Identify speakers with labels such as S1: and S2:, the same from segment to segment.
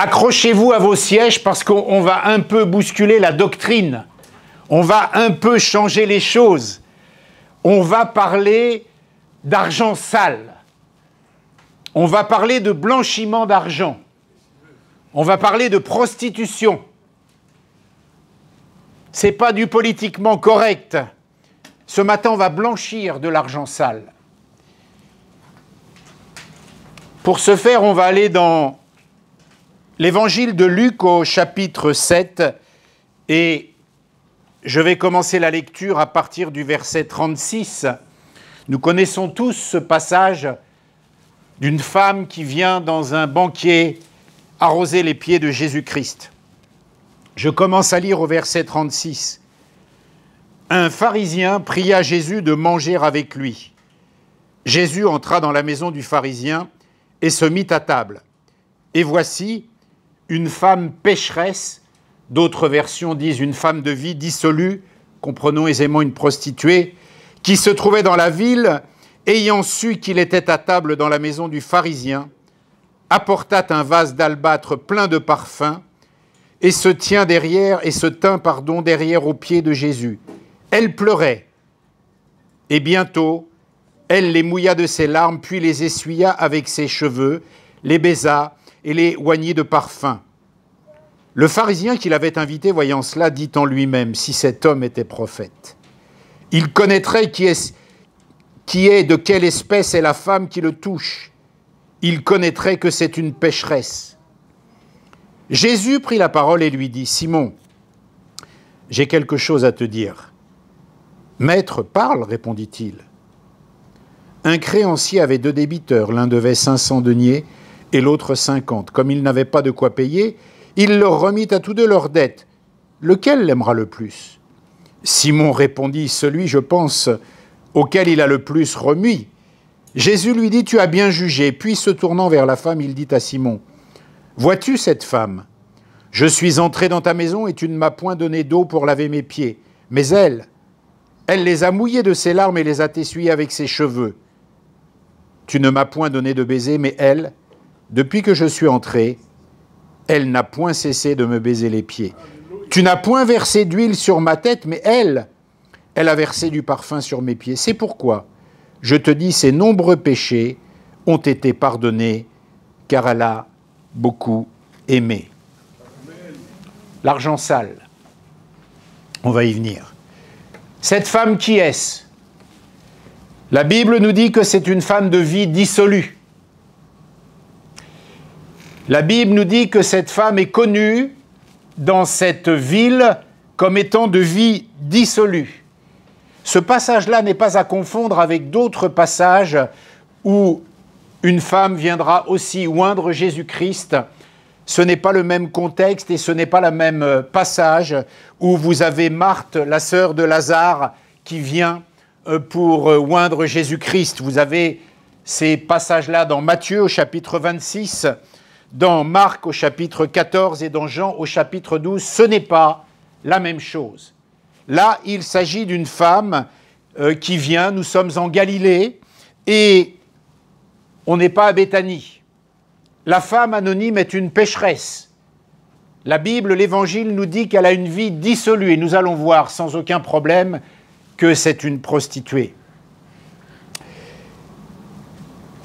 S1: Accrochez-vous à vos sièges parce qu'on va un peu bousculer la doctrine. On va un peu changer les choses. On va parler d'argent sale. On va parler de blanchiment d'argent. On va parler de prostitution. Ce n'est pas du politiquement correct. Ce matin, on va blanchir de l'argent sale. Pour ce faire, on va aller dans l'évangile de Luc au chapitre 7 et je vais commencer la lecture à partir du verset 36. Nous connaissons tous ce passage d'une femme qui vient dans un banquier arroser les pieds de Jésus-Christ. Je commence à lire au verset 36. Un pharisien pria Jésus de manger avec lui. Jésus entra dans la maison du pharisien et se mit à table. Et voici une femme pécheresse, d'autres versions disent une femme de vie dissolue, comprenons aisément une prostituée, qui se trouvait dans la ville, ayant su qu'il était à table dans la maison du pharisien, apporta un vase d'albâtre plein de parfums et se tint derrière aux pieds de Jésus. Elle pleurait et bientôt elle les mouilla de ses larmes puis les essuya avec ses cheveux, les baisa et les oignit de parfum. Le pharisien qui l'avait invité, voyant cela, dit en lui-même, si cet homme était prophète, il connaîtrait qui est de quelle espèce est la femme qui le touche. Il connaîtrait que c'est une pécheresse. Jésus prit la parole et lui dit, Simon, j'ai quelque chose à te dire. Maître, parle, répondit-il. Un créancier avait 2 débiteurs, l'un devait 500 deniers et l'autre 50. Comme il n'avait pas de quoi payer, il leur remit à tous 2 leurs dettes. Lequel l'aimera le plus? Simon répondit, celui, je pense, auquel il a le plus remis. Jésus lui dit, tu as bien jugé. Puis se tournant vers la femme, il dit à Simon, vois-tu cette femme? Je suis entré dans ta maison et tu ne m'as point donné d'eau pour laver mes pieds. Mais elle les a mouillés de ses larmes et les a essuyés avec ses cheveux. Tu ne m'as point donné de baiser, mais elle, depuis que je suis entré, elle n'a point cessé de me baiser les pieds. Tu n'as point versé d'huile sur ma tête, mais elle a versé du parfum sur mes pieds. C'est pourquoi, je te dis, ses nombreux péchés ont été pardonnés, car elle a beaucoup aimé. L'argent sale, on va y venir. Cette femme, qui est-ce? La Bible nous dit que c'est une femme de vie dissolue. La Bible nous dit que cette femme est connue dans cette ville comme étant de vie dissolue. Ce passage-là n'est pas à confondre avec d'autres passages où une femme viendra aussi oindre Jésus-Christ. Ce n'est pas le même contexte et ce n'est pas le même passage où vous avez Marthe, la sœur de Lazare, qui vient pour oindre Jésus-Christ. Vous avez ces passages-là dans Matthieu au chapitre 26, dans Marc au chapitre 14 et dans Jean au chapitre 12. Ce n'est pas la même chose. Là, il s'agit d'une femme qui vient, nous sommes en Galilée et on n'est pas à Béthanie. La femme anonyme est une pécheresse. La Bible, l'Évangile nous dit qu'elle a une vie dissolue et nous allons voir sans aucun problème que c'est une prostituée.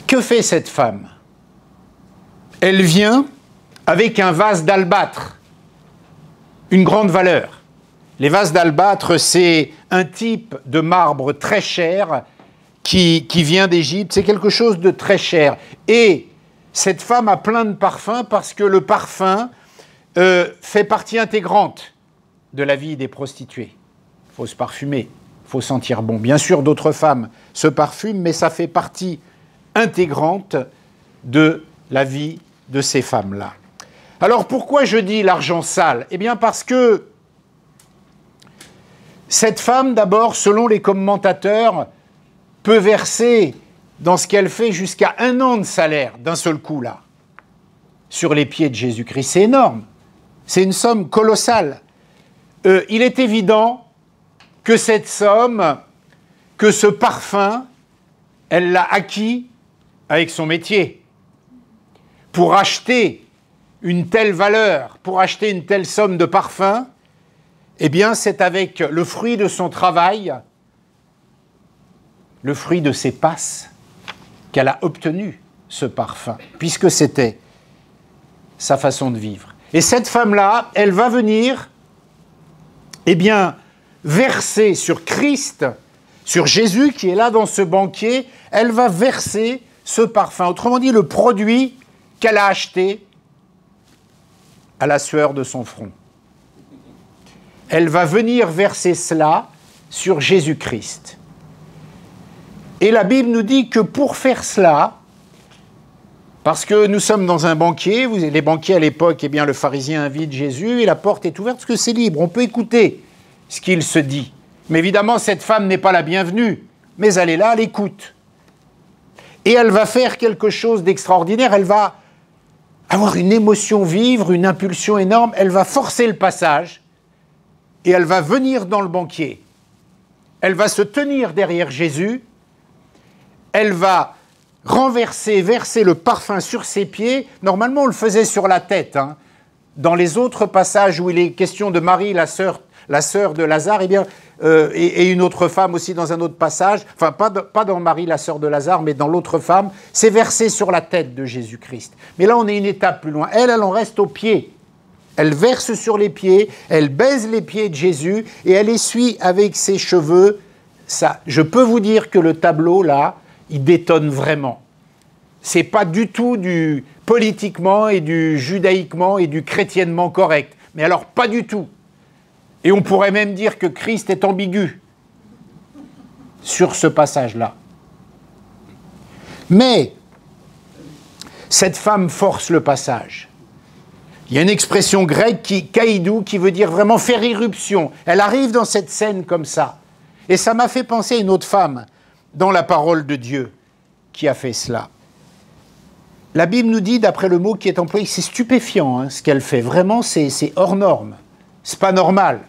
S1: Que fait cette femme? Elle vient avec un vase d'albâtre, une grande valeur. Les vases d'albâtre, c'est un type de marbre très cher qui vient d'Égypte. C'est quelque chose de très cher. Et cette femme a plein de parfums parce que le parfum fait partie intégrante de la vie des prostituées. Il faut se parfumer, il faut sentir bon. Bien sûr, d'autres femmes se parfument, mais ça fait partie intégrante de la vie de ces femmes-là. Alors pourquoi je dis l'argent sale? Eh bien parce que cette femme, d'abord, selon les commentateurs, peut verser dans ce qu'elle fait jusqu'à 1 an de salaire d'un seul coup, là, sur les pieds de Jésus-Christ. C'est énorme. C'est une somme colossale. Il est évident que cette somme, que ce parfum, elle l'a acquis avec son métier. Pour acheter une telle valeur, pour acheter une telle somme de parfum, eh bien, c'est avec le fruit de son travail, le fruit de ses passes, qu'elle a obtenu ce parfum, puisque c'était sa façon de vivre. Et cette femme-là, elle va venir, eh bien, verser sur Christ, sur Jésus qui est là dans ce banquet, elle va verser ce parfum. Autrement dit, le produit qu'elle a acheté à la sueur de son front. Elle va venir verser cela sur Jésus-Christ. Et la Bible nous dit que pour faire cela, parce que nous sommes dans un banquet, les banquets à l'époque, eh bien, le pharisien invite Jésus et la porte est ouverte parce que c'est libre, on peut écouter ce qu'il se dit. Mais évidemment, cette femme n'est pas la bienvenue, mais elle est là, elle écoute. Et elle va faire quelque chose d'extraordinaire, elle va avoir une émotion vive, une impulsion énorme, elle va forcer le passage et elle va venir dans le banquet. Elle va se tenir derrière Jésus, elle va verser le parfum sur ses pieds. Normalement, on le faisait sur la tête. Hein. Dans les autres passages où il est question de Marie, la sœur de Lazare, eh bien, et une autre femme aussi dans un autre passage, enfin pas dans Marie, la sœur de Lazare, mais dans l'autre femme, c'est versé sur la tête de Jésus-Christ. Mais là, on est une étape plus loin. Elle en reste aux pieds. Elle verse sur les pieds, elle baise les pieds de Jésus et elle essuie avec ses cheveux. Ça, je peux vous dire que le tableau, là, il détonne vraiment. C'est pas du tout du politiquement et du judaïquement et du chrétiennement correct. Mais alors, pas du tout. Et on pourrait même dire que Christ est ambigu sur ce passage-là. Mais cette femme force le passage. Il y a une expression grecque, kaïdou, qui veut dire vraiment faire irruption. Elle arrive dans cette scène comme ça. Et ça m'a fait penser à une autre femme dans la parole de Dieu qui a fait cela. La Bible nous dit, d'après le mot qui est employé, c'est stupéfiant hein, ce qu'elle fait. Vraiment, c'est hors norme. C'est pas normal.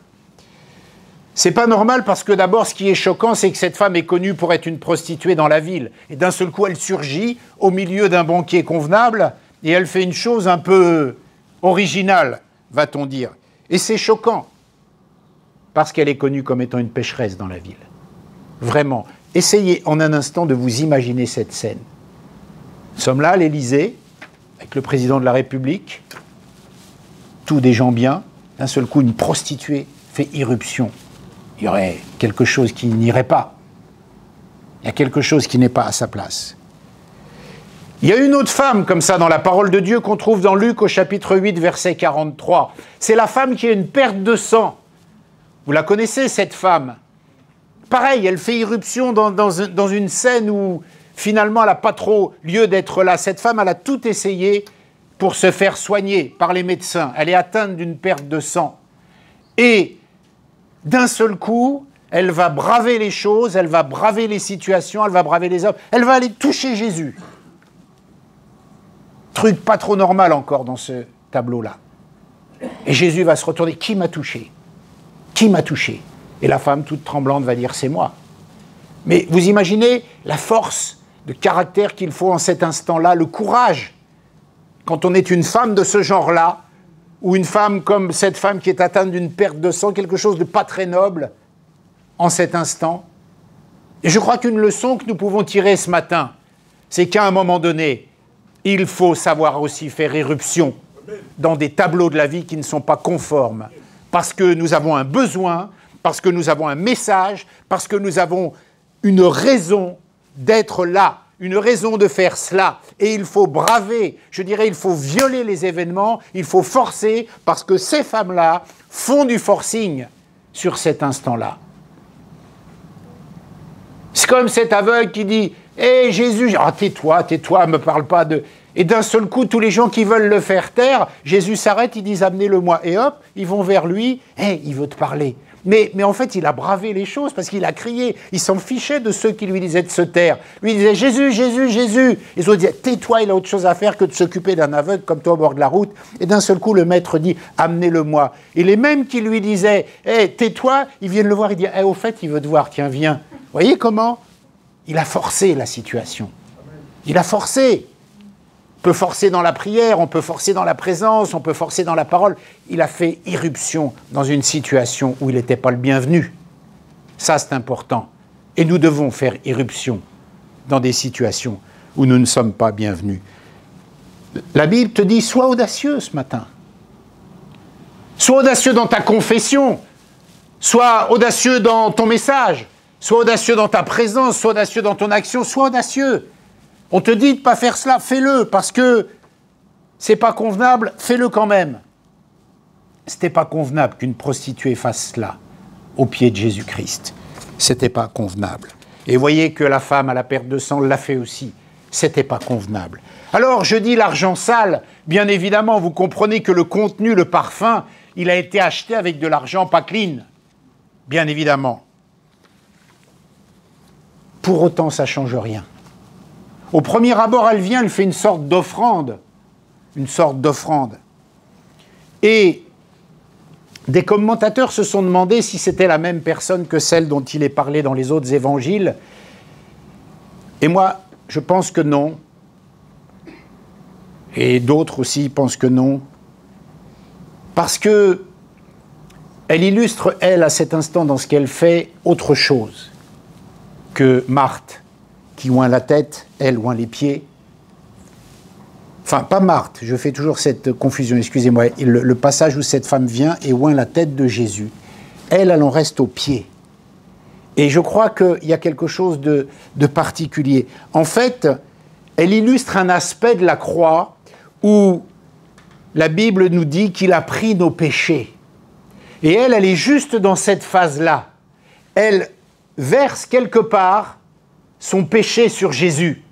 S1: C'est pas normal parce que d'abord, ce qui est choquant, c'est que cette femme est connue pour être une prostituée dans la ville. Et d'un seul coup, elle surgit au milieu d'un banquet convenable et elle fait une chose un peu originale, va-t-on dire. Et c'est choquant parce qu'elle est connue comme étant une pécheresse dans la ville. Vraiment. Essayez en un instant de vous imaginer cette scène. Nous sommes là à l'Élysée, avec le président de la République, tous des gens bien, d'un seul coup une prostituée fait irruption. Il y aurait quelque chose qui n'irait pas. Il y a quelque chose qui n'est pas à sa place. Il y a une autre femme comme ça dans la parole de Dieu qu'on trouve dans Luc au chapitre 8, verset 43. C'est la femme qui a une perte de sang. Vous la connaissez, cette femme? Pareil, elle fait irruption dans une scène où finalement elle n'a pas trop lieu d'être là. Cette femme, elle a tout essayé pour se faire soigner par les médecins. Elle est atteinte d'une perte de sang. Et d'un seul coup, elle va braver les choses, elle va braver les situations, elle va braver les hommes, elle va aller toucher Jésus. Truc pas trop normal encore dans ce tableau-là. Et Jésus va se retourner. Qui m'a touché? Qui m'a touché? Et la femme, toute tremblante, va dire, c'est moi. Mais vous imaginez la force de caractère qu'il faut en cet instant-là, le courage, quand on est une femme de ce genre-là, ou une femme comme cette femme qui est atteinte d'une perte de sang, quelque chose de pas très noble, en cet instant. Et je crois qu'une leçon que nous pouvons tirer ce matin, c'est qu'à un moment donné, il faut savoir aussi faire éruption dans des tableaux de la vie qui ne sont pas conformes, parce que nous avons un besoin, parce que nous avons un message, parce que nous avons une raison d'être là, une raison de faire cela. Et il faut braver, je dirais, il faut violer les événements, il faut forcer, parce que ces femmes-là font du forcing sur cet instant-là. C'est comme cet aveugle qui dit « Hé Jésus, tais-toi, me parle pas de... » Et d'un seul coup, tous les gens qui veulent le faire taire, Jésus s'arrête, ils disent « Amenez-le-moi ». Et hop, ils vont vers lui « Hé, il veut te parler ». Mais en fait, il a bravé les choses parce qu'il a crié. Il s'en fichait de ceux qui lui disaient de se taire. Lui, il disait « Jésus, Jésus, Jésus ». Les autres disaient « Tais-toi, il a autre chose à faire que de s'occuper d'un aveugle comme toi au bord de la route ». Et d'un seul coup, le maître dit « Amenez-le-moi ». Et les mêmes qui lui disaient « Hé, tais-toi », ils viennent le voir et disent « Au fait, il veut te voir, tiens, viens ». Vous voyez comment? Il a forcé la situation. Il a forcé. peut forcer dans la prière, on peut forcer dans la présence, on peut forcer dans la parole. Il a fait irruption dans une situation où il n'était pas le bienvenu. Ça, c'est important. Et nous devons faire irruption dans des situations où nous ne sommes pas bienvenus. La Bible te dit, sois audacieux ce matin. Sois audacieux dans ta confession. Sois audacieux dans ton message. Sois audacieux dans ta présence. Sois audacieux dans ton action. Sois audacieux. On te dit de ne pas faire cela, fais-le, parce que c'est pas convenable, fais-le quand même. C'était pas convenable qu'une prostituée fasse cela au pied de Jésus-Christ. C'était pas convenable. Et voyez que la femme à la perte de sang l'a fait aussi. C'était pas convenable. Alors, je dis l'argent sale, bien évidemment, vous comprenez que le contenu, le parfum, il a été acheté avec de l'argent pas clean. Bien évidemment. Pour autant, ça ne change rien. Au premier abord, elle vient, elle fait une sorte d'offrande. Une sorte d'offrande. Et des commentateurs se sont demandé si c'était la même personne que celle dont il est parlé dans les autres évangiles. Et moi, je pense que non. Et d'autres aussi pensent que non. Parce que elle illustre, elle, à cet instant, dans ce qu'elle fait, autre chose que Marthe, qui oint la tête, elle oint les pieds. Enfin, pas Marthe, je fais toujours cette confusion, excusez-moi. Le passage où cette femme vient et oint la tête de Jésus, elle en reste aux pieds. Et je crois qu'il y a quelque chose de particulier. En fait, elle illustre un aspect de la croix où la Bible nous dit qu'il a pris nos péchés. Et elle est juste dans cette phase-là. Elle verse quelque part son péché sur Jésus.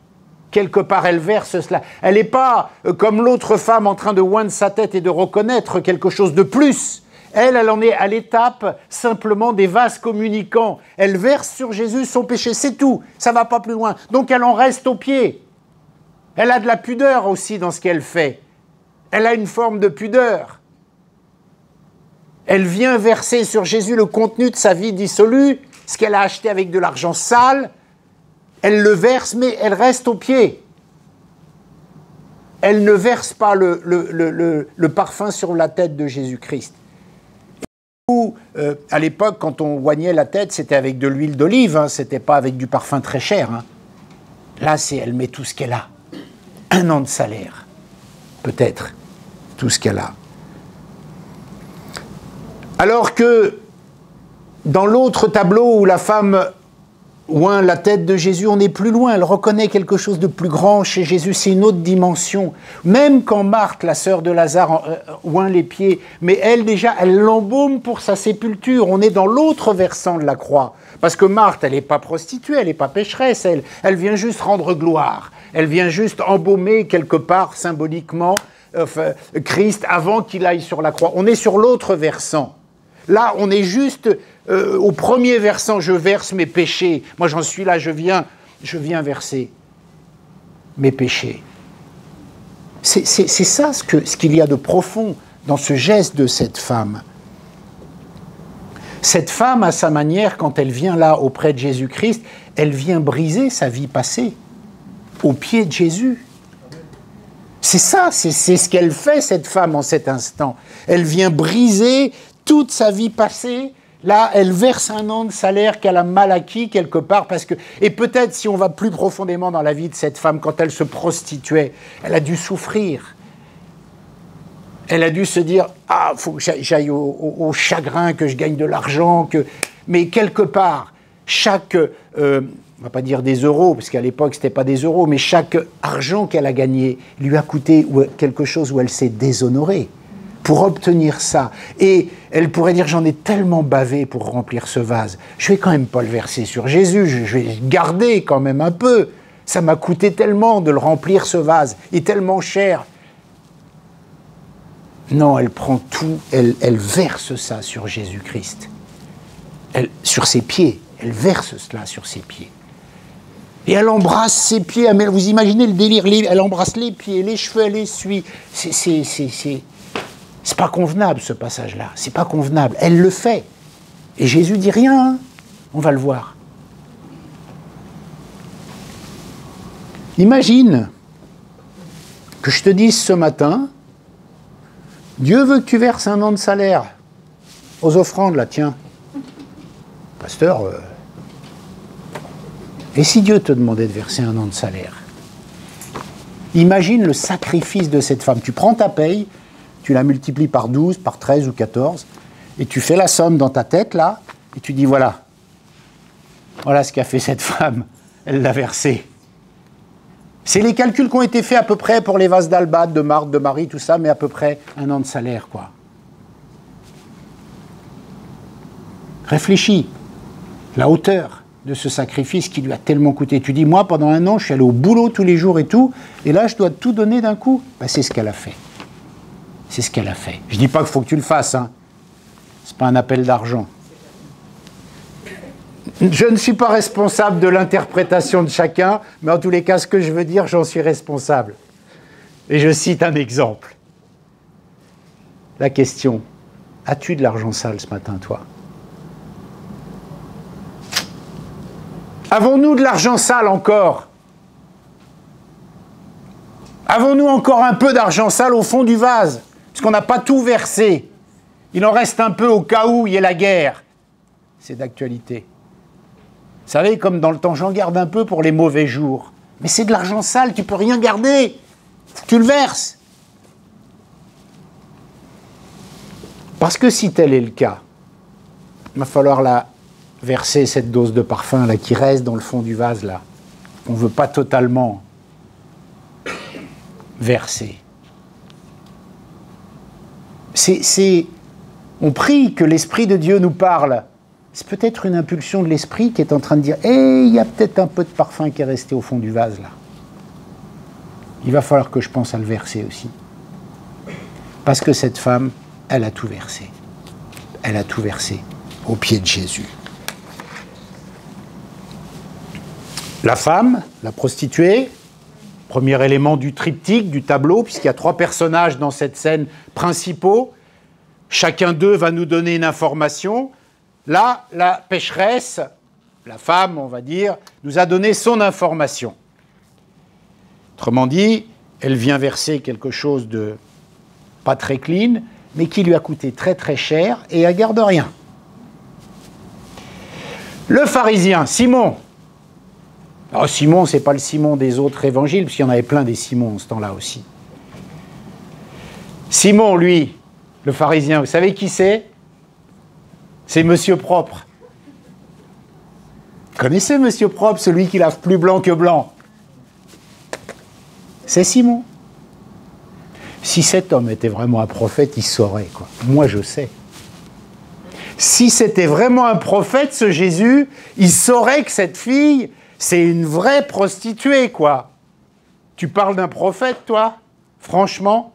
S1: Quelque part, elle verse cela. Elle n'est pas comme l'autre femme en train de oindre sa tête et de reconnaître quelque chose de plus. Elle en est à l'étape simplement des vases communicants. Elle verse sur Jésus son péché, c'est tout. Ça ne va pas plus loin. Donc elle en reste aux pieds. Elle a de la pudeur aussi dans ce qu'elle fait. Elle a une forme de pudeur. Elle vient verser sur Jésus le contenu de sa vie dissolue, ce qu'elle a acheté avec de l'argent sale. Elle le verse, mais elle reste aux pieds. Elle ne verse pas le parfum sur la tête de Jésus-Christ. À l'époque, quand on oignait la tête, c'était avec de l'huile d'olive, hein, c'était pas avec du parfum très cher. Hein. Là, elle met tout ce qu'elle a. 1 an de salaire, peut-être, tout ce qu'elle a. Alors que dans l'autre tableau où la femme oint la tête de Jésus, on est plus loin, elle reconnaît quelque chose de plus grand chez Jésus, c'est une autre dimension. Même quand Marthe, la sœur de Lazare, oint les pieds, mais elle déjà, elle l'embaume pour sa sépulture. On est dans l'autre versant de la croix. Parce que Marthe, elle n'est pas prostituée, elle n'est pas pécheresse, elle vient juste rendre gloire. Elle vient juste embaumer quelque part, symboliquement, Christ avant qu'il aille sur la croix. On est sur l'autre versant. Là, on est juste au premier versant, je verse mes péchés. Moi, j'en suis là, je viens verser mes péchés. C'est ça ce qu'il y a de profond dans ce geste de cette femme. Cette femme, à sa manière, quand elle vient là auprès de Jésus-Christ, elle vient briser sa vie passée au pied de Jésus. C'est ça, c'est ce qu'elle fait, cette femme, en cet instant. Elle vient briser toute sa vie passée. Là, elle verse 1 an de salaire qu'elle a mal acquis quelque part. Et peut-être, si on va plus profondément dans la vie de cette femme, quand elle se prostituait, elle a dû souffrir. Elle a dû se dire « Ah, il faut que j'aille au chagrin, que je gagne de l'argent. » Mais quelque part, chaque... on ne va pas dire des euros, parce qu'à l'époque, ce n'était pas des euros, mais chaque argent qu'elle a gagné lui a coûté quelque chose où elle s'est déshonorée pour obtenir ça. Et elle pourrait dire, j'en ai tellement bavé pour remplir ce vase, je vais quand même pas le verser sur Jésus, je vais le garder quand même un peu. Ça m'a coûté tellement de le remplir, ce vase, il est tellement cher. Non, elle prend tout, elle verse ça sur Jésus-Christ. Sur ses pieds, elle verse cela sur ses pieds. Et elle embrasse ses pieds, vous imaginez le délire, elle embrasse les pieds, les cheveux, elle essuie. C'est pas convenable, ce passage-là. C'est pas convenable. Elle le fait. Et Jésus dit rien. Hein. On va le voir. Imagine que je te dise ce matin, Dieu veut que tu verses un an de salaire aux offrandes, là, tiens. Pasteur, et si Dieu te demandait de verser un an de salaire? Imagine le sacrifice de cette femme. Tu prends ta paye, tu la multiplies par 12, par 13 ou 14, et tu fais la somme dans ta tête, là, et tu dis, voilà ce qu'a fait cette femme, elle l'a versé. C'est les calculs qui ont été faits à peu près pour les vases d'Albâtre, de Marthe, de Marie, tout ça, mais à peu près un an de salaire, quoi. Réfléchis, la hauteur de ce sacrifice qui lui a tellement coûté. Tu dis, moi, pendant un an, je suis allé au boulot tous les jours et tout, et là, je dois tout donner d'un coup. Ben, c'est ce qu'elle a fait. C'est ce qu'elle a fait. Je ne dis pas qu'il faut que tu le fasses, hein. Ce n'est pas un appel d'argent. Je ne suis pas responsable de l'interprétation de chacun, mais en tous les cas, ce que je veux dire, j'en suis responsable. Et je cite un exemple. La question, as-tu de l'argent sale ce matin, toi? Avons-nous de l'argent sale encore? Avons-nous encore un peu d'argent sale au fond du vase? Parce qu'on n'a pas tout versé. Il en reste un peu au cas où il y ait la guerre. C'est d'actualité. Vous savez, comme dans le temps, j'en garde un peu pour les mauvais jours. Mais c'est de l'argent sale, tu ne peux rien garder. Tu le verses. Parce que si tel est le cas, il va falloir verser cette dose de parfum là, qui reste dans le fond du vase, là, qu'on ne veut pas totalement verser. On prie que l'Esprit de Dieu nous parle. C'est peut-être une impulsion de l'Esprit qui est en train de dire « Eh, il y a peut-être un peu de parfum qui est resté au fond du vase, là. Il va falloir que je pense à le verser aussi. » Parce que cette femme, elle a tout versé. Elle a tout versé aux pieds de Jésus. La femme, la prostituée, premier élément du triptyque, du tableau, puisqu'il y a 3 personnages dans cette scène principaux. Chacun d'eux va nous donner une information. Là, la pécheresse, la femme, on va dire, nous a donné son information. Autrement dit, elle vient verser quelque chose de pas très clean, mais qui lui a coûté très très cher et elle garde rien. Le pharisien, Simon. Alors Simon, ce n'est pas le Simon des autres évangiles, parce qu'il y en avait plein des Simons en ce temps-là aussi. Simon, lui, le pharisien, vous savez qui c'est? C'est Monsieur Propre. Vous connaissez Monsieur Propre, celui qui lave plus blanc que blanc? C'est Simon. Si cet homme était vraiment un prophète, il saurait, quoi. Moi, je sais. Si c'était vraiment un prophète, ce Jésus, il saurait que cette fille, c'est une vraie prostituée, quoi. Tu parles d'un prophète, toi? Franchement?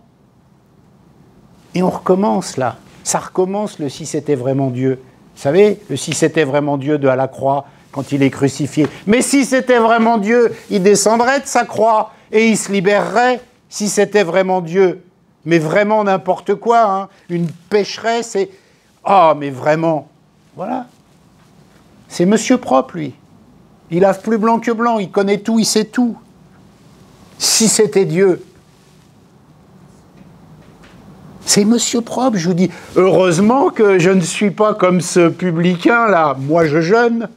S1: Et on recommence, là. Ça recommence, le « si c'était vraiment Dieu ». Vous savez, le « si c'était vraiment Dieu » de à la croix, quand il est crucifié. Mais si c'était vraiment Dieu, il descendrait de sa croix et il se libérerait, si c'était vraiment Dieu. Mais vraiment n'importe quoi, hein. Une pécheresse et... Oh, mais vraiment, voilà. C'est Monsieur Propre, lui. Il lave plus blanc que blanc, il connaît tout, il sait tout. Si c'était Dieu. C'est Monsieur Propre, je vous dis. Heureusement que je ne suis pas comme ce publicain-là. Moi, je jeûne.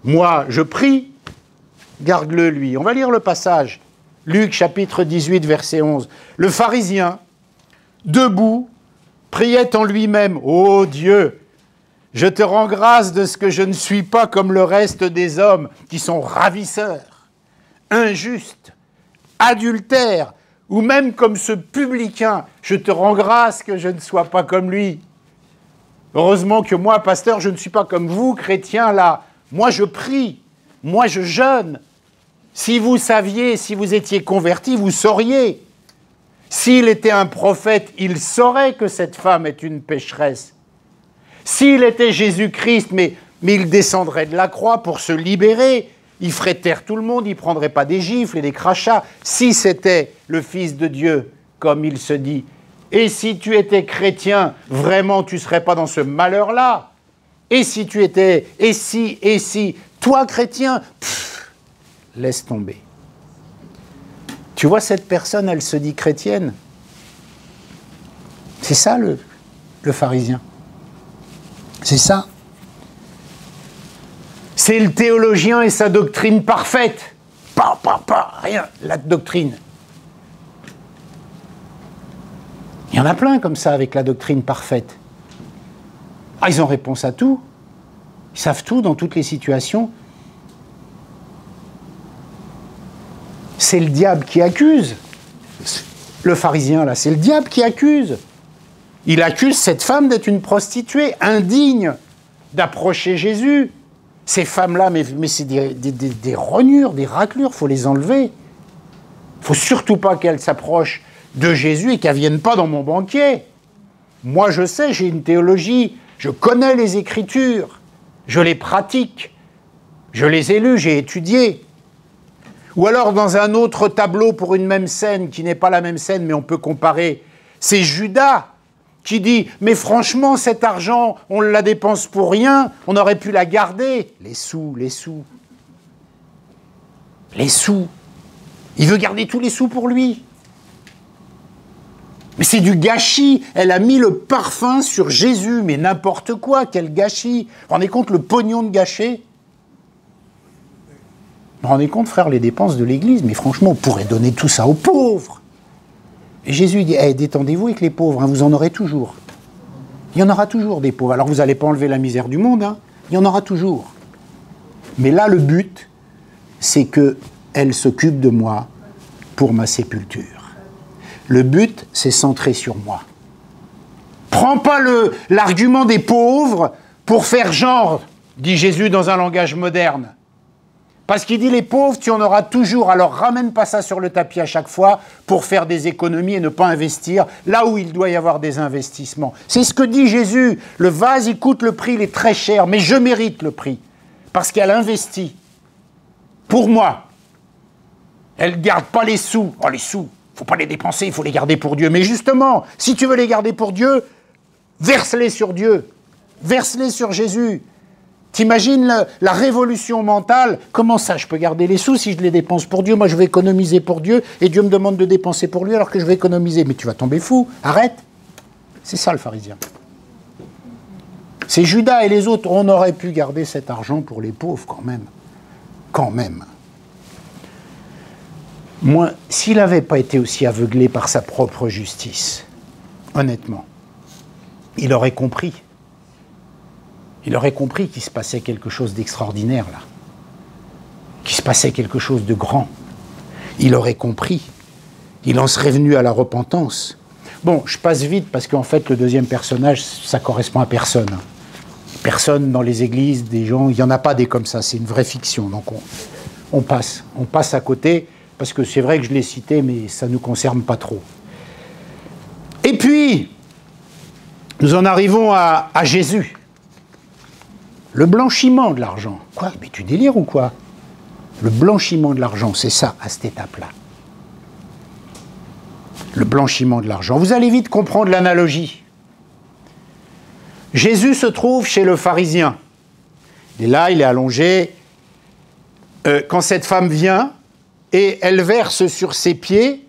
S1: Moi, je prie. Garde-le, lui. On va lire le passage. Luc, chapitre 18, verset 11. Le pharisien, debout, priait en lui-même. « Ô Dieu, je te rends grâce de ce que je ne suis pas comme le reste des hommes qui sont ravisseurs, injustes, adultères, ou même comme ce publicain. Je te rends grâce que je ne sois pas comme lui. Heureusement que moi, pasteur, je ne suis pas comme vous, chrétiens, là. Moi, je prie. Moi, je jeûne. Si vous saviez, si vous étiez convertis, vous sauriez. S'il était un prophète, il saurait que cette femme est une pécheresse. S'il était Jésus-Christ, mais il descendrait de la croix pour se libérer. Il ferait taire tout le monde, il ne prendrait pas des gifles et des crachats. Si c'était le Fils de Dieu, comme il se dit. Et si tu étais chrétien, vraiment, tu ne serais pas dans ce malheur-là. Et si tu étais, et si, toi chrétien, laisse tomber. Tu vois, cette personne, elle se dit chrétienne. C'est ça le pharisien. C'est ça. C'est le théologien et sa doctrine parfaite. Pas, rien, la doctrine. Il y en a plein comme ça avec la doctrine parfaite. Ah, ils ont réponse à tout. Ils savent tout dans toutes les situations. C'est le diable qui accuse. Le pharisien, là, c'est le diable qui accuse. Il accuse cette femme d'être une prostituée, indigne d'approcher Jésus. Ces femmes-là, mais c'est des rognures, des raclures, il faut les enlever. Il ne faut surtout pas qu'elles s'approchent de Jésus et qu'elles ne viennent pas dans mon banquet. Moi, je sais, j'ai une théologie, je connais les Écritures, je les pratique, je les ai lues, j'ai étudié. Ou alors, dans un autre tableau pour une même scène, qui n'est pas la même scène, mais on peut comparer, c'est Judas qui dit « Mais franchement, cet argent, on la dépense pour rien, on aurait pu la garder. » Les sous, les sous. Les sous. Il veut garder tous les sous pour lui. Mais c'est du gâchis. Elle a mis le parfum sur Jésus, mais n'importe quoi, quel gâchis. Vous vous rendez compte le pognon de gâché? Vous vous rendez compte, frère, les dépenses de l'Église? Mais franchement, on pourrait donner tout ça aux pauvres. Et Jésus dit, hey, détendez-vous avec les pauvres, hein, vous en aurez toujours. Il y en aura toujours des pauvres. Alors vous n'allez pas enlever la misère du monde, hein, il y en aura toujours. Mais là, le but, c'est qu'elle s'occupe de moi pour ma sépulture. Le but, c'est centré sur moi. Prends pas l'argument des pauvres pour faire genre, dit Jésus dans un langage moderne. Parce qu'il dit, les pauvres, tu en auras toujours, alors ramène pas ça sur le tapis à chaque fois pour faire des économies et ne pas investir là où il doit y avoir des investissements. C'est ce que dit Jésus. Le vase, il coûte le prix, il est très cher, mais je mérite le prix. Parce qu'elle investit. Pour moi. Elle ne garde pas les sous. Oh, les sous, il ne faut pas les dépenser, il faut les garder pour Dieu. Mais justement, si tu veux les garder pour Dieu, verse-les sur Dieu. Verse-les sur Jésus. T'imagines la révolution mentale? Comment ça, je peux garder les sous si je les dépense pour Dieu? Moi, je vais économiser pour Dieu et Dieu me demande de dépenser pour lui alors que je vais économiser. Mais tu vas tomber fou, arrête. C'est ça le pharisien. C'est Judas et les autres. On aurait pu garder cet argent pour les pauvres quand même. Quand même. Moi, s'il n'avait pas été aussi aveuglé par sa propre justice, honnêtement, il aurait compris. Il aurait compris qu'il se passait quelque chose d'extraordinaire, là. Qu'il se passait quelque chose de grand. Il aurait compris. Il en serait venu à la repentance. Bon, je passe vite parce qu'en fait, le deuxième personnage, ça correspond à personne. Personne dans les églises, des gens, il n'y en a pas des comme ça, c'est une vraie fiction. Donc on passe à côté, parce que c'est vrai que je l'ai cité, mais ça ne nous concerne pas trop. Et puis, nous en arrivons à Jésus. Le blanchiment de l'argent. Quoi? Mais tu délires ou quoi? Le blanchiment de l'argent, c'est ça, à cette étape-là. Le blanchiment de l'argent. Vous allez vite comprendre l'analogie. Jésus se trouve chez le pharisien. Et là, il est allongé. Quand cette femme vient, et elle verse sur ses pieds,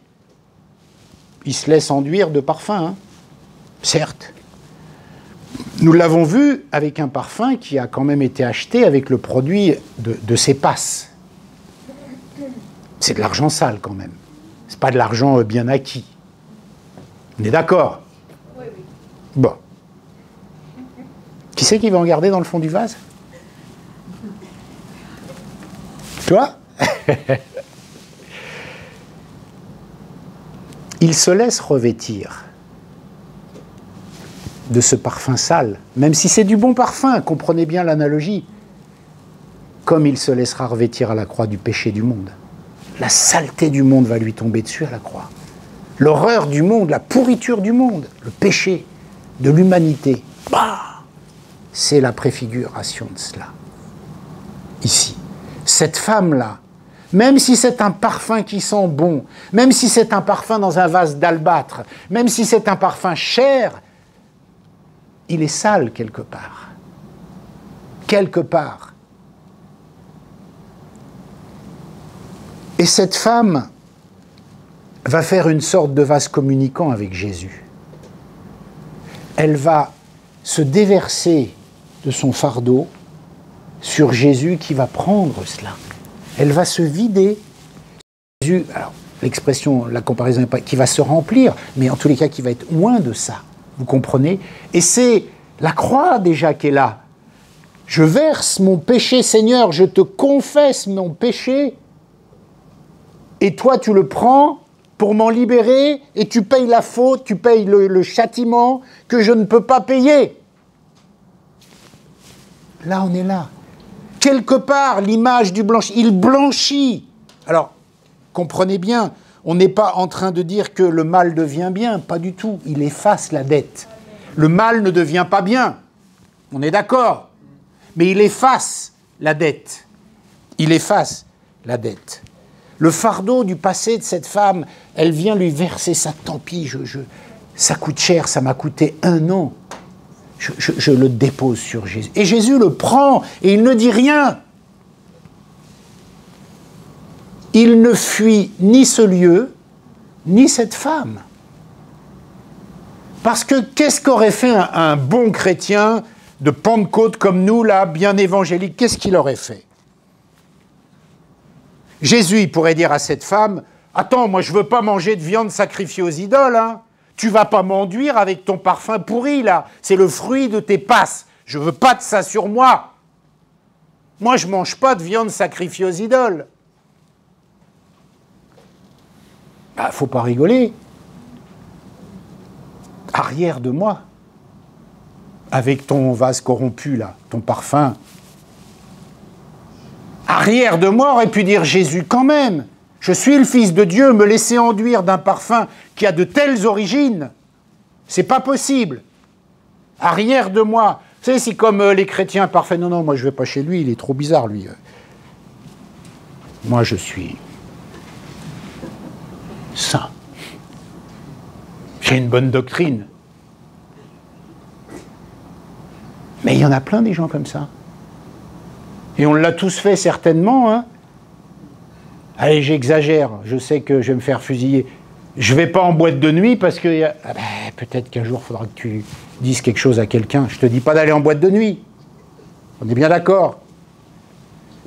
S1: il se laisse enduire de parfum, hein, certes. Nous l'avons vu avec un parfum qui a quand même été acheté avec le produit de ses passes. C'est de l'argent sale quand même. C'est pas de l'argent bien acquis. On est d'accord? Oui, oui. Bon. Qui c'est qui va en garder dans le fond du vase? Toi? Il se laisse revêtir de ce parfum sale, même si c'est du bon parfum, comprenez bien l'analogie, comme il se laissera revêtir à la croix du péché du monde. La saleté du monde va lui tomber dessus à la croix. L'horreur du monde, la pourriture du monde, le péché de l'humanité. Bah, c'est la préfiguration de cela. Ici. Cette femme-là, même si c'est un parfum qui sent bon, même si c'est un parfum dans un vase d'albâtre, même si c'est un parfum cher, il est sale quelque part. Quelque part. Et cette femme, va faire une sorte de vase communicant avec Jésus. Elle va se déverser de son fardeau sur Jésus qui va prendre cela. Elle va se vider. Jésus, alors l'expression, la comparaison n'est pas qui va se remplir, mais en tous les cas qui va être loin de ça. Vous comprenez? Et c'est la croix déjà qui est là. Je verse mon péché, Seigneur, je te confesse mon péché, et toi tu le prends pour m'en libérer, et tu payes la faute, tu payes le châtiment que je ne peux pas payer. Là, on est là. Quelque part, l'image du blanchi, il blanchit. Alors, comprenez bien, on n'est pas en train de dire que le mal devient bien, pas du tout. Il efface la dette. Le mal ne devient pas bien, on est d'accord. Mais il efface la dette. Il efface la dette. Le fardeau du passé de cette femme, elle vient lui verser ça. Tant pis, ça coûte cher, ça m'a coûté 1 an. Je le dépose sur Jésus. Et Jésus le prend et il ne dit rien. Il ne fuit ni ce lieu, ni cette femme. Parce que qu'est-ce qu'aurait fait un bon chrétien de Pentecôte comme nous, là, bien évangélique? Qu'est-ce qu'il aurait fait? Jésus, il pourrait dire à cette femme, « Attends, moi je ne veux pas manger de viande sacrifiée aux idoles, hein. Tu ne vas pas m'enduire avec ton parfum pourri, là. C'est le fruit de tes passes. Je ne veux pas de ça sur moi. Moi, je ne mange pas de viande sacrifiée aux idoles. » Bah, faut pas rigoler. Arrière de moi, avec ton vase corrompu, là, ton parfum. Arrière de moi aurait pu dire Jésus, quand même, je suis le Fils de Dieu, me laisser enduire d'un parfum qui a de telles origines, c'est pas possible. Arrière de moi, vous savez, c'est comme les chrétiens parfaits, non, moi je vais pas chez lui, il est trop bizarre, lui. Moi je suis saint. J'ai une bonne doctrine. Mais il y en a plein des gens comme ça. Et on l'a tous fait certainement. Hein. Allez, j'exagère. Je sais que je vais me faire fusiller. Je ne vais pas en boîte de nuit parce que peut-être qu'un jour, il faudra que tu dises quelque chose à quelqu'un. Je ne te dis pas d'aller en boîte de nuit. On est bien d'accord.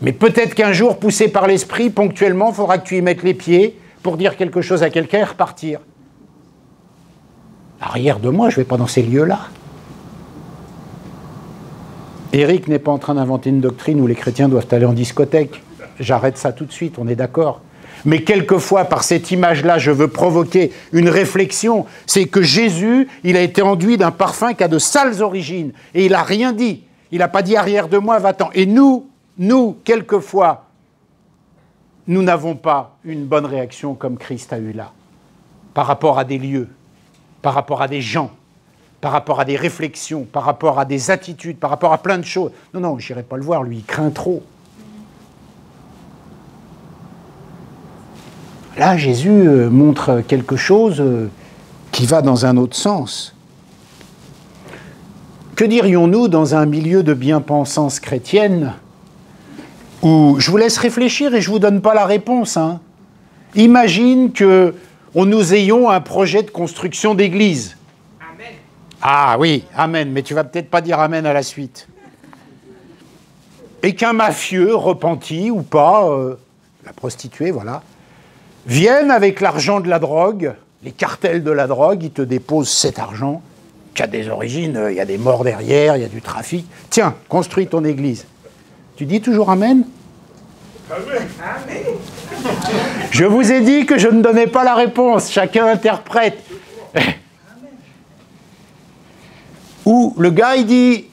S1: Mais peut-être qu'un jour, poussé par l'esprit, ponctuellement, il faudra que tu y mettes les pieds pour dire quelque chose à quelqu'un et repartir. Arrière de moi, je ne vais pas dans ces lieux-là. Éric n'est pas en train d'inventer une doctrine où les chrétiens doivent aller en discothèque. J'arrête ça tout de suite, on est d'accord. Mais quelquefois, par cette image-là, je veux provoquer une réflexion. C'est que Jésus, il a été enduit d'un parfum qui a de sales origines. Et il n'a rien dit. Il n'a pas dit arrière de moi, va-t'en. Et nous, quelquefois, nous n'avons pas une bonne réaction comme Christ a eu là. Par rapport à des lieux, par rapport à des gens, par rapport à des réflexions, par rapport à des attitudes, par rapport à plein de choses. Non, je n'irai pas le voir, lui, il craint trop. Là, Jésus montre quelque chose qui va dans un autre sens. Que dirions-nous dans un milieu de bien-pensance chrétienne où je vous laisse réfléchir et je ne vous donne pas la réponse. Hein. Imagine qu'on nous ayons un projet de construction d'église. Amen. Ah oui, amen, mais tu vas peut-être pas dire amen à la suite. Et qu'un mafieux, repenti ou pas, la prostituée, voilà, vienne avec l'argent de la drogue, les cartels de la drogue, ils te déposent cet argent, qui a des origines, il y a des morts derrière, il y a du trafic. Tiens, construis ton église. Tu dis toujours amen? Amen. Je vous ai dit que je ne donnais pas la réponse, chacun interprète. Ou le gars, il dit,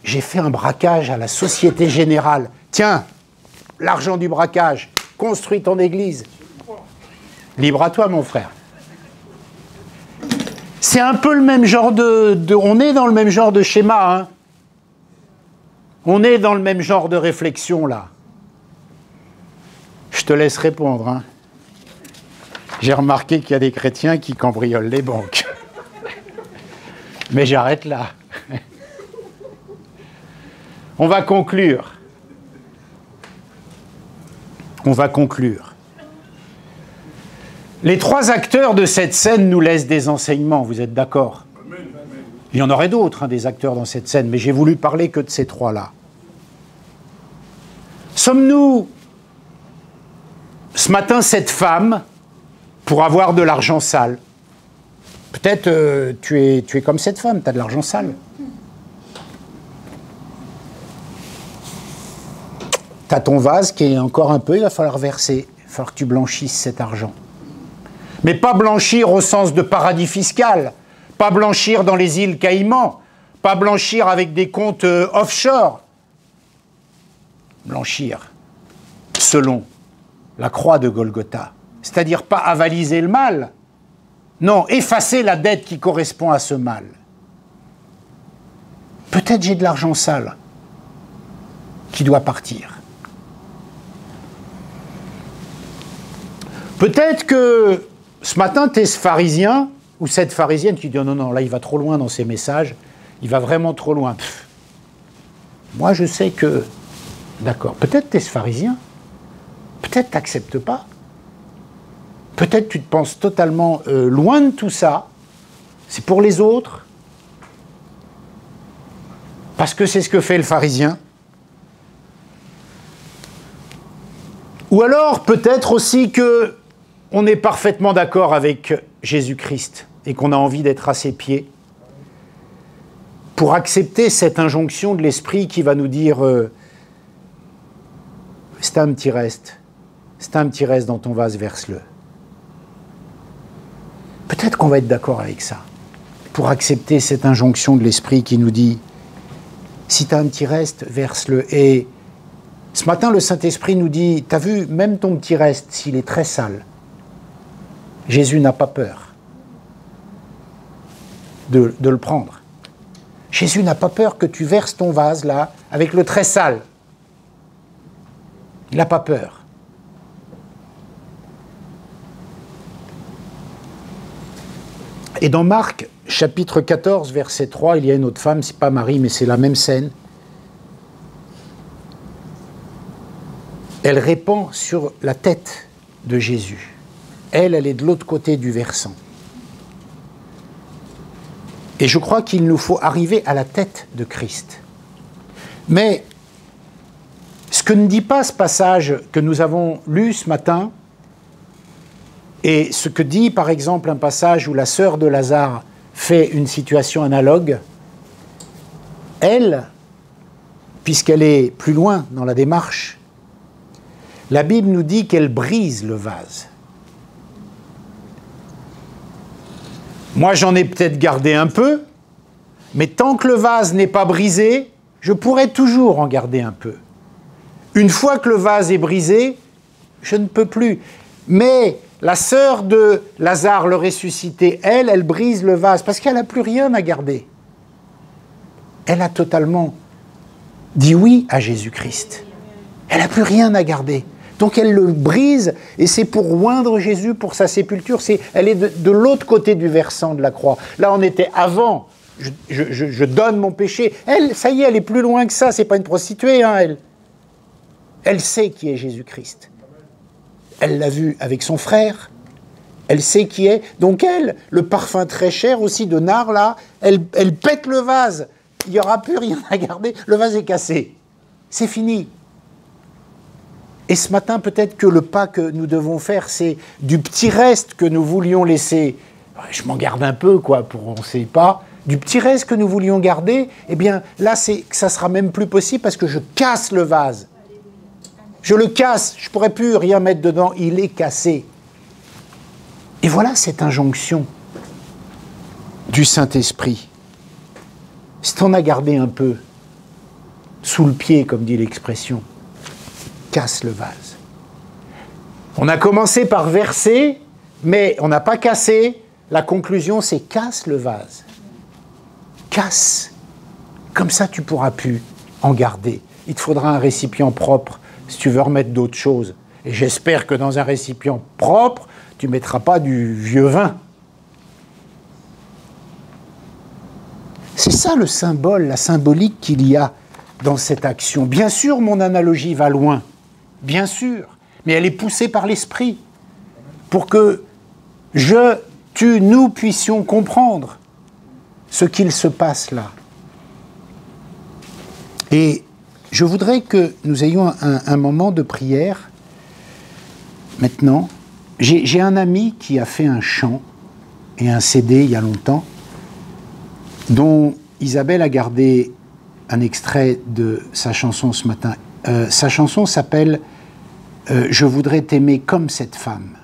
S1: j'ai fait un braquage à la Société Générale. Tiens, l'argent du braquage, construis ton église. Libre à toi, mon frère. C'est un peu le même genre on est dans le même genre de schéma, hein. On est dans le même genre de réflexion, là. Je te laisse répondre, hein. J'ai remarqué qu'il y a des chrétiens qui cambriolent les banques. Mais j'arrête là. On va conclure. Les trois acteurs de cette scène nous laissent des enseignements, vous êtes d'accord? Il y en aurait d'autres, hein, des acteurs dans cette scène, mais j'ai voulu parler que de ces trois-là. Sommes-nous, ce matin, cette femme pour avoir de l'argent sale? Peut-être tu es comme cette femme, tu as de l'argent sale. Tu as ton vase qui est encore un peu, il va falloir verser. Il va falloir que tu blanchisses cet argent. Mais pas blanchir au sens de paradis fiscal, pas blanchir dans les îles Caïmans, pas blanchir avec des comptes offshore. Blanchir selon la croix de Golgotha. C'est-à-dire pas avaliser le mal, non, effacer la dette qui correspond à ce mal. Peut-être j'ai de l'argent sale qui doit partir. Peut-être que ce matin, tu es ce pharisien ou cette pharisienne qui dit oh, non, non, là il va trop loin dans ses messages, il va vraiment trop loin. Pff. Moi je sais que, d'accord, peut-être tu es ce pharisien, peut-être tu n'acceptes pas, peut-être tu te penses totalement loin de tout ça, c'est pour les autres, parce que c'est ce que fait le pharisien. Ou alors peut-être aussi que on est parfaitement d'accord avec Jésus-Christ et qu'on a envie d'être à ses pieds pour accepter cette injonction de l'Esprit qui va nous dire c'est un petit reste dans ton vase, verse-le. Peut-être qu'on va être d'accord avec ça, pour accepter cette injonction de l'Esprit qui nous dit si tu as un petit reste, verse-le. Et ce matin, le Saint-Esprit nous dit t'as vu, même ton petit reste, s'il est très sale, Jésus n'a pas peur de le prendre. Jésus n'a pas peur que tu verses ton vase là, avec le très sale. Il n'a pas peur. Et dans Marc, chapitre 14, verset 3, il y a une autre femme, c'est pas Marie, mais c'est la même scène. Elle répand sur la tête de Jésus. Elle est de l'autre côté du versant. Et je crois qu'il nous faut arriver à la tête de Christ. Mais ce que ne dit pas ce passage que nous avons lu ce matin, et ce que dit par exemple un passage où la sœur de Lazare fait une situation analogue, elle, puisqu'elle est plus loin dans la démarche, la Bible nous dit qu'elle brise le vase. Moi, j'en ai peut-être gardé un peu, mais tant que le vase n'est pas brisé, je pourrais toujours en garder un peu. Une fois que le vase est brisé, je ne peux plus. Mais la sœur de Lazare, le ressuscité, elle brise le vase parce qu'elle n'a plus rien à garder. Elle a totalement dit oui à Jésus-Christ. Elle n'a plus rien à garder. Donc elle le brise, et c'est pour oindre Jésus pour sa sépulture. Elle est de l'autre côté du versant de la croix. Là, on était avant. Je donne mon péché. Elle, ça y est, elle est plus loin que ça. C'est pas une prostituée, hein, elle. Elle sait qui est Jésus-Christ. Elle l'a vu avec son frère. Elle sait qui est. Donc elle, le parfum très cher aussi de nard, là, elle pète le vase. Il n'y aura plus rien à garder. Le vase est cassé. C'est fini. Et ce matin, peut-être que le pas que nous devons faire, c'est du petit reste que nous voulions laisser. Je m'en garde un peu, quoi, pour on ne sait pas. Du petit reste que nous voulions garder, eh bien, là, ça sera même plus possible parce que je casse le vase. Je le casse, je ne pourrai plus rien mettre dedans, il est cassé. Et voilà cette injonction du Saint-Esprit. Si tu en as gardé un peu, sous le pied, comme dit l'expression, casse le vase. On a commencé par verser, mais on n'a pas cassé. La conclusion, c'est casse le vase. Casse. Comme ça, tu ne pourras plus en garder. Il te faudra un récipient propre si tu veux remettre d'autres choses. Et j'espère que dans un récipient propre, tu ne mettras pas du vieux vin. C'est ça le symbole, la symbolique qu'il y a dans cette action. Bien sûr, mon analogie va loin. Bien sûr, mais elle est poussée par l'Esprit pour que nous puissions comprendre ce qu'il se passe là. Et je voudrais que nous ayons un moment de prière maintenant. J'ai un ami qui a fait un chant et un CD il y a longtemps, dont Isabelle a gardé un extrait de sa chanson ce matin. Sa chanson s'appelle « Je voudrais t'aimer comme cette femme ».